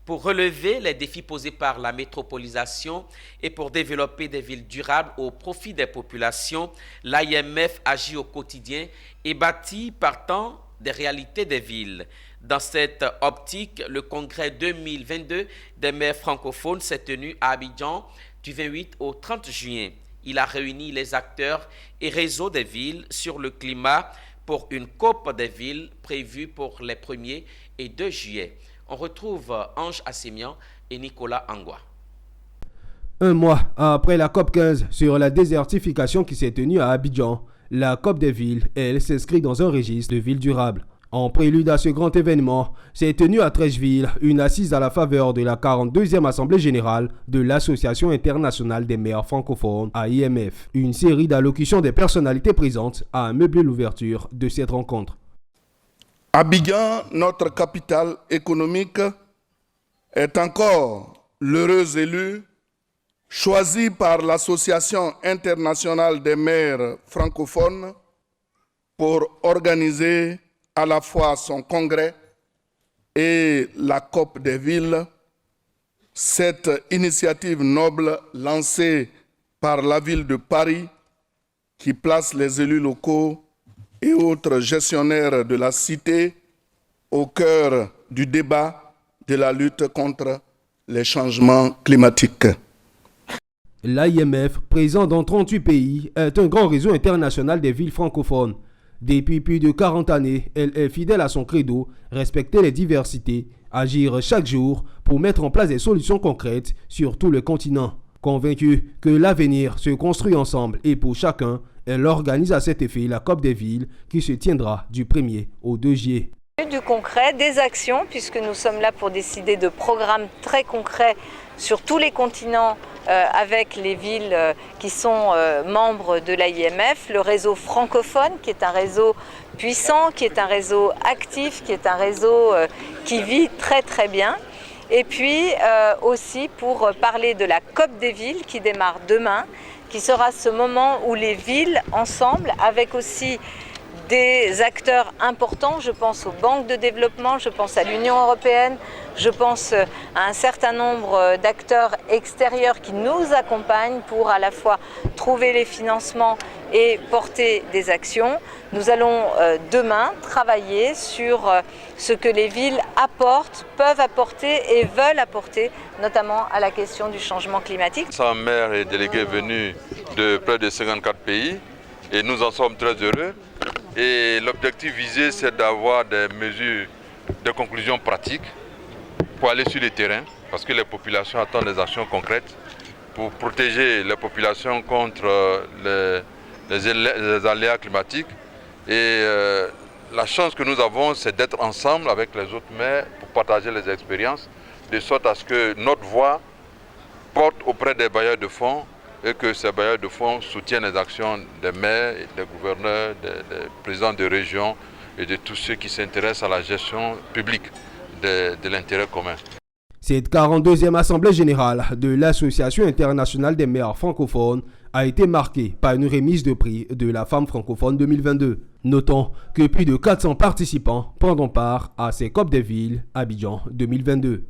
Pour relever les défis posés par la métropolisation et pour développer des villes durables au profit des populations, l'AIMF agit au quotidien et bâtit partant des réalités des villes. Dans cette optique, le congrès 2022 des maires francophones s'est tenu à Abidjan du 28 au 30 juin. Il a réuni les acteurs et réseaux des villes sur le climat pour une COP des villes prévue pour les 1er et 2 juillet. On retrouve Ange Assemian et Nicolas Angwa. Un mois après la COP 15 sur la désertification qui s'est tenue à Abidjan, la COP des villes, elle, s'inscrit dans un registre de villes durables. En prélude à ce grand événement, s'est tenue à Treichville une assise à la faveur de la 42e Assemblée générale de l'Association internationale des maires francophones, AIMF. Une série d'allocutions des personnalités présentes a meublé l'ouverture de cette rencontre. Abidjan, notre capitale économique, est encore l'heureux élu choisi par l'Association internationale des maires francophones pour organiser à la fois son congrès et la COP des villes, cette initiative noble lancée par la ville de Paris qui place les élus locaux et autres gestionnaires de la cité au cœur du débat de la lutte contre les changements climatiques. L'AIMF, présent dans 38 pays, est un grand réseau international des villes francophones. Depuis plus de 40 années, elle est fidèle à son credo, respecter les diversités, agir chaque jour pour mettre en place des solutions concrètes sur tout le continent. Convaincue que l'avenir se construit ensemble et pour chacun, elle organise à cet effet la COP des villes qui se tiendra du 1er au 2 juillet. Du concret, des actions, puisque nous sommes là pour décider de programmes très concrets sur tous les continents avec les villes qui sont membres de l'AIMF, le réseau francophone qui est un réseau puissant, qui est un réseau actif, qui est un réseau qui vit très très bien. Et puis aussi pour parler de la COP des villes qui démarre demain, qui sera ce moment où les villes ensemble, avec aussi des acteurs importants, je pense aux banques de développement, je pense à l'Union européenne, je pense à un certain nombre d'acteurs extérieurs qui nous accompagnent pour à la fois trouver les financements et porter des actions. Nous allons demain travailler sur ce que les villes apportent, peuvent apporter et veulent apporter, notamment à la question du changement climatique. 100 maires et délégués venus de près de 54 pays et nous en sommes très heureux. Et l'objectif visé, c'est d'avoir des mesures de conclusion pratiques pour aller sur le terrain, parce que les populations attendent des actions concrètes pour protéger les populations contre les aléas climatiques. Et la chance que nous avons, c'est d'être ensemble avec les autres maires pour partager les expériences, de sorte à ce que notre voix porte auprès des bailleurs de fonds et que ces bailleurs de fonds soutiennent les actions des maires, des gouverneurs, des présidents de régions et de tous ceux qui s'intéressent à la gestion publique de l'intérêt commun. Cette 42e Assemblée générale de l'Association internationale des maires francophones a été marquée par une remise de prix de la femme francophone 2022. Notons que plus de 400 participants prendront part à ces COP des villes Abidjan 2022.